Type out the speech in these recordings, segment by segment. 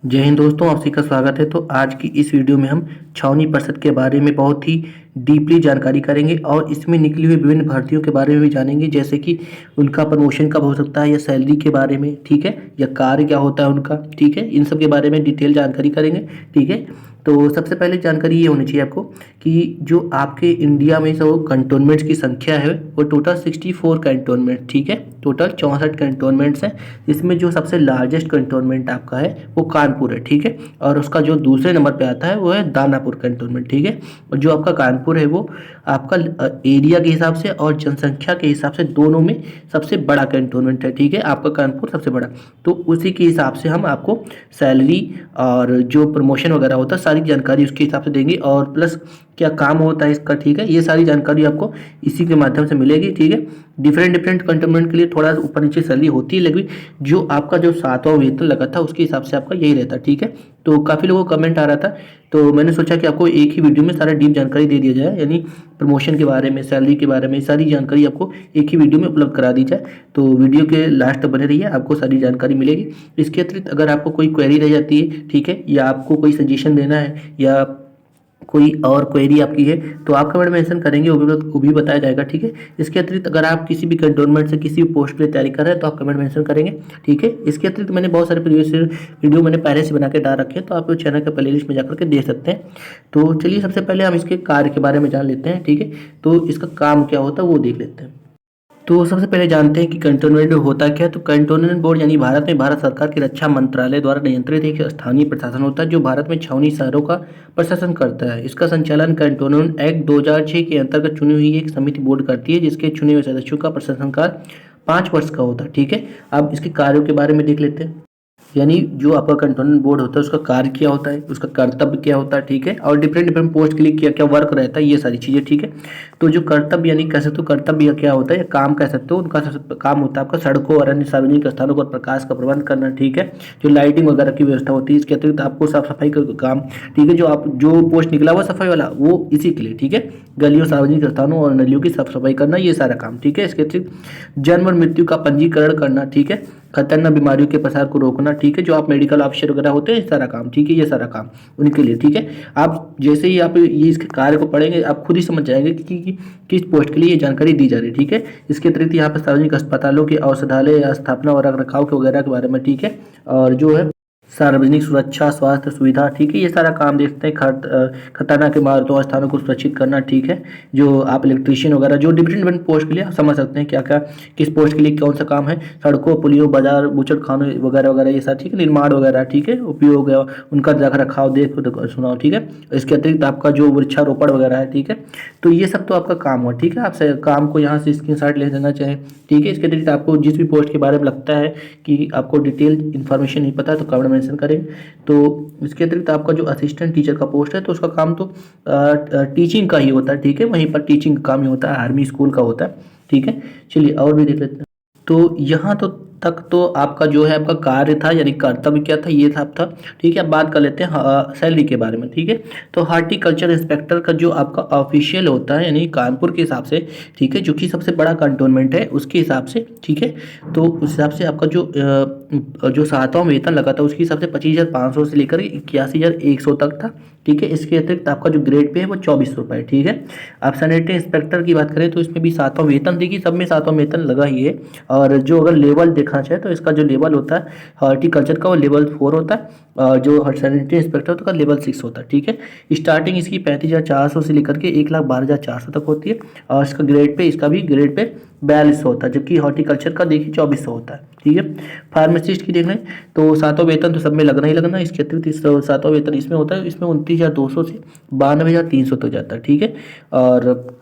जय हिंद दोस्तों, आप सभी का स्वागत है। तो आज की इस वीडियो में हम छावनी परिषद के बारे में बहुत ही डीपली जानकारी करेंगे और इसमें निकली हुई विभिन्न भर्तियों के बारे में भी जानेंगे, जैसे कि उनका प्रमोशन कब हो सकता है या सैलरी के बारे में, ठीक है, या कार्य क्या होता है उनका, ठीक है, इन सब के बारे में डिटेल जानकारी करेंगे, ठीक है। तो सबसे पहले जानकारी ये होनी चाहिए आपको कि जो आपके इंडिया में जो कंटोनमेंट्स की संख्या है वो टोटल 64 कैंटोनमेंट, ठीक है, टोटल 64 कैंटोनमेंट्स हैं। इसमें जो सबसे लार्जेस्ट कैंटोनमेंट आपका है वो कानपुर है, ठीक है, और उसका जो दूसरे नंबर पे आता है वो है दानापुर कैंटोनमेंट, ठीक है। और जो आपका कानपुर है वो आपका एरिया के हिसाब से और जनसंख्या के हिसाब से दोनों में सबसे बड़ा कैंटोनमेंट है, ठीक है, आपका कानपुर सबसे बड़ा। तो उसी के हिसाब से हम आपको सैलरी और जो प्रमोशन वगैरह होता है सारी जानकारी उसके हिसाब से देंगे, और प्लस क्या काम होता है इसका, ठीक है, ये सारी जानकारी आपको इसी के माध्यम से मिलेगी, ठीक है। डिफरेंट डिफरेंट कंटोनमेंट के लिए थोड़ा ऊपर नीचे सैलरी होती है, लेकिन जो आपका जो 7वां वेतन लगा था उसके हिसाब से आपका यही रहता, ठीक है। तो काफ़ी लोगों को कमेंट आ रहा था, तो मैंने सोचा कि आपको एक ही वीडियो में सारा डीप जानकारी दे दिया जाए, यानी प्रमोशन के बारे में, सैलरी के बारे में, सारी जानकारी आपको एक ही वीडियो में उपलब्ध करा दी जाए। तो वीडियो के लास्ट तक बने रहिए, आपको सारी जानकारी मिलेगी। इसके अतिरिक्त अगर आपको कोई क्वेरी रह जाती है, ठीक है, या आपको कोई सजेशन देना है या कोई और क्वेरी आपकी है तो आप कमेंट मेंशन करेंगे, वो भी बताया जाएगा, ठीक है। इसके अतिरिक्त अगर आप किसी भी कंटोनमेंट से किसी भी पोस्ट के लिए तैयारी कर रहे हैं तो आप कमेंट मेंशन करेंगे, ठीक है। इसके अतिरिक्त मैंने बहुत सारे प्रीवियस वीडियो मैंने पहले से बना के डाल रखे हैं, तो आप चैनल के प्ले लिस्ट में जाकर के देख सकते हैं। तो चलिए सबसे पहले हम इसके कार्य के बारे में जान लेते हैं, ठीक है। तो इसका काम क्या होता है वो देख लेते हैं। तो सबसे पहले जानते हैं कि कैंटोनमेंट होता क्या है। तो कैंटोनमेंट बोर्ड यानी भारत में भारत सरकार के रक्षा मंत्रालय द्वारा नियंत्रित एक स्थानीय प्रशासन होता है जो भारत में छावनी शहरों का प्रशासन करता है। इसका संचालन कैंटोनमेंट एक्ट 2006 के अंतर्गत चुनी हुई एक समिति बोर्ड करती है, जिसके चुने हुए सदस्यों का प्रशासनकाल 5 वर्ष का होता है, ठीक है। अब इसके कार्यों के बारे में देख लेते हैं। यानी जो आपका कंटोनमेंट बोर्ड होता है उसका कार्य क्या होता है, उसका कर्तव्य क्या होता है, ठीक है, और डिफरेंट डिफरेंट पोस्ट के लिए क्या क्या वर्क रहता है, ये सारी चीज़ें, ठीक है। तो जो कर्तव्य यानी कह सकते हो कर्तव्य क्या होता है या काम कह सकते हो, उनका काम होता है आपका सड़कों और अन्य सार्वजनिक स्थानों पर प्रकाश का प्रबंध करना, ठीक है, जो लाइटिंग वगैरह की व्यवस्था होती है। इसके अतिरिक्त आपको साफ सफाई का काम, ठीक है, जो आप जो पोस्ट निकला हुआ सफाई वाला वो इसी के लिए, ठीक है, गलियों सार्वजनिक स्थानों और नलियों की साफ सफाई करना, ये सारा काम, ठीक है। इसके अतिरिक्त जन्म और मृत्यु का पंजीकरण करना, ठीक है, खतरनाक बीमारियों के प्रसार को रोकना, ठीक है, जो आप मेडिकल ऑफिसर वगैरह होते हैं, इस सारा काम, ठीक है, ये सारा काम उनके लिए, ठीक है। आप जैसे ही आप ये इसके कार्य को पढ़ेंगे आप खुद ही समझ जाएंगे कि किस पोस्ट के लिए ये जानकारी दी जा रही है, ठीक है। इसके अतिरिक्त यहाँ पर सार्वजनिक अस्पतालों के औषधालय या स्थापना और रख रखाव के वगैरह के बारे में, ठीक है, और जो है सार्वजनिक सुरक्षा स्वास्थ्य सुविधा, ठीक है, ये सारा काम देखते हैं। खतरनाक इमारतों और स्थानों को सुरक्षित करना, ठीक है, जो आप इलेक्ट्रीशियन वगैरह जो डिफरेंट डिफरेंट पोस्ट के लिए आप समझ सकते हैं क्या क्या किस पोस्ट के लिए कौन सा काम है। सड़कों पुलियों बाजार बूचड़ खानों वगैरह वगैरह ये सब, ठीक है, निर्माण वगैरह, ठीक है, उपयोग उनका रख रखाव देख सुनाओ, ठीक है। इसके अतिरिक्त आपका जो वृक्षारोपण वगैरह है, ठीक है, तो ये सब तो आपका काम हुआ, ठीक है। आप काम को यहाँ से स्क्रीनशॉट ले लेना चाहें, ठीक है। इसके अतिरिक्त आपको जिस भी पोस्ट के बारे में लगता है कि आपको डिटेल इन्फॉर्मेशन नहीं पता है तो कमेंट मेंशन करें। तो इसके अतिरिक्त आपका जो असिस्टेंट टीचर का पोस्ट है तो उसका काम तो टीचिंग का ही होता है, ठीक है, वहीं पर टीचिंग का काम ही होता है, आर्मी स्कूल का होता है, ठीक है। चलिए और भी देख लेते हैं। तो यहाँ तो तक तो आपका जो है आपका कार्य था यानी कर्तव्य क्या था, ये था, ठीक है। अब बात कर लेते हैं सैलरी के बारे में, ठीक है। तो हार्टिकल्चर इंस्पेक्टर का जो आपका ऑफिशियल होता है यानी कानपुर के हिसाब से, ठीक है, जो कि सबसे बड़ा कंटोनमेंट है उसके हिसाब से, ठीक है, तो उस हिसाब से आपका जो 7वां वेतन लगा था उसके हिसाब से 25,500 से लेकर 81,100 तक था, ठीक है। इसके अतिरिक्त आपका जो ग्रेड पे है वो 24 रुपये, ठीक है। आप सैनिटरी इंस्पेक्टर की बात करें तो इसमें भी 7वां वेतन, देखिए सब में 7वां वेतन लगा ही है। और जो अगर लेवल देखना चाहे तो इसका जो लेवल होता है हॉर्टिकल्चर का वो लेवल 4 होता है, और जो सैनिटरी इंस्पेक्टर होता है लेवल 6 होता है, ठीक है। स्टार्टिंग इसकी 35,400 से लेकर के 1,12,400 तक होती है, और इसका ग्रेड पे इसका भी ग्रेड पे 4200 होता है, जबकि हॉर्टिकल्चर का देखिए 2400 होता है, ठीक है। फार्मासिस्ट की देख लें तो 7वां वेतन तो सब में लगना ही लगना, इसके अतिरिक्त 7वां वेतन इसमें होता है, इसमें 29,200 से 92,300 तक जाता है, ठीक है। और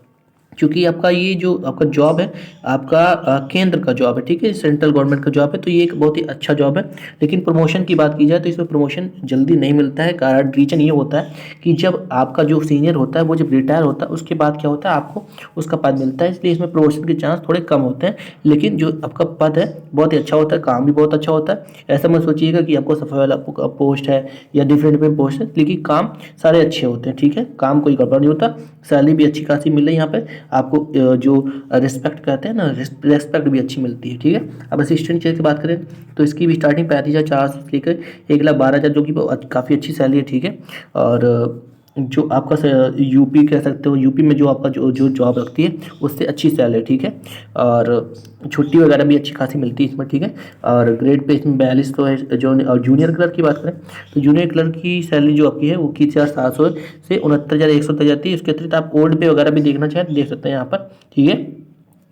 चूँकि आपका ये जो आपका जॉब है आपका केंद्र का जॉब है, ठीक है, सेंट्रल गवर्नमेंट का जॉब है, तो ये एक बहुत ही अच्छा जॉब है। लेकिन प्रमोशन की बात की जाए तो इसमें प्रमोशन जल्दी नहीं मिलता है। कारण रीजन ये होता है कि जब आपका जो सीनियर होता है वो जब रिटायर होता है उसके बाद क्या होता है आपको उसका पद मिलता है, इसलिए इसमें प्रमोशन के चांस थोड़े कम होते हैं। लेकिन जो आपका पद है बहुत ही अच्छा होता है, काम भी बहुत अच्छा होता है। ऐसा मत सोचिएगा कि आपको सफाई वाला पोस्ट है या डिफरेंट डिफरेंट पोस्ट है, लेकिन काम सारे अच्छे होते हैं, ठीक है, काम कोई गड़बड़ नहीं होता। सैलरी भी अच्छी खासी मिल रही है यहाँ पे। आपको जो रिस्पेक्ट कहते हैं ना, रिस्पेक्ट भी अच्छी मिलती है। ठीक है, अब असिस्टेंट टीचर की बात करें तो इसकी भी स्टार्टिंग 35,400 से लेकर 1,12,000 जो कि काफ़ी अच्छी सैलरी है। ठीक है, और जो आपका यूपी कह सकते हो, यूपी में जो आपका जो जो जॉब लगती है उससे अच्छी सैलरी। ठीक है, और छुट्टी वगैरह भी अच्छी खासी मिलती है इसमें। ठीक है, और ग्रेड पे इसमें 42 तो है। जो और जूनियर क्लर्क की बात करें तो जूनियर क्लर्क की सैलरी जो आपकी है वो 21,700 से 69,100 तक जाती है। इसके अतिरिक्त आप ओल्ड पे वगैरह भी देखना चाहें तो देख सकते हैं यहाँ पर। ठीक है,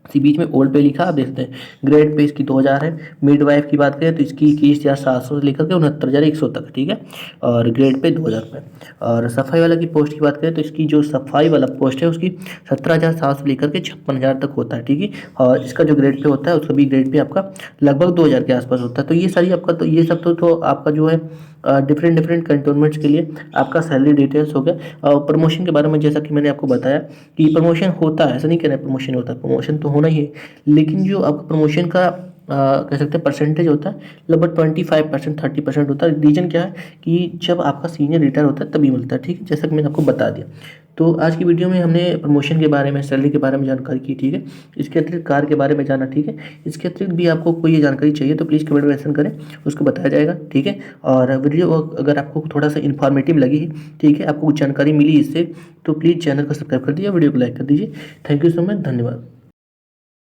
इसी बीच में ओल्ड पे लिखा आप देखते हैं। ग्रेड पे इसकी 2000 है। मिड वाइफ की बात करें तो इसकी 21,700 से लेकर के 69,100 तक। ठीक है, और ग्रेड पे 2000 रुपये। और सफाई वाला की पोस्ट की बात करें तो इसकी जो सफाई वाला पोस्ट है उसकी 17,700 से लेकर के 56,000 तक होता है। ठीक है, और इसका जो ग्रेड पे होता है उसका भी ग्रेड पे आपका लगभग 2000 के आसपास होता है। तो ये सारी आपका, तो ये सब तो आपका जो है डिफरेंट डिफरेंट कंटोनमेंट्स के लिए आपका सैलरी डिटेल्स हो गया। और प्रमोशन के बारे में जैसा कि मैंने आपको बताया कि प्रमोशन होता है, ऐसा नहीं कह रहे प्रमोशन होता है, प्रमोशन तो होना ही है, लेकिन जो आपका प्रमोशन का कह सकते हैं परसेंटेज होता है लगभग 25%, 30% होता है। रीजन क्या है कि जब आपका सीनियर रिटायर होता है तभी मिलता है। ठीक है, जैसा कि मैंने आपको बता दिया। तो आज की वीडियो में हमने प्रमोशन के बारे में, सैलरी के बारे में जानकारी की। ठीक है, इसके अतिरिक्त कार के बारे में जाना। ठीक है, इसके अतिरिक्त भी आपको कोई ये जानकारी चाहिए तो प्लीज़ कमेंट में मेंशन करें, उसको बताया जाएगा। ठीक है, और वीडियो अगर आपको थोड़ा सा इन्फॉर्मेटिव लगी, ठीक है, आपको कुछ जानकारी मिली इससे, तो प्लीज़ चैनल को सब्सक्राइब कर दीजिए, वीडियो को लाइक कर दीजिए। थैंक यू सो मच, धन्यवाद।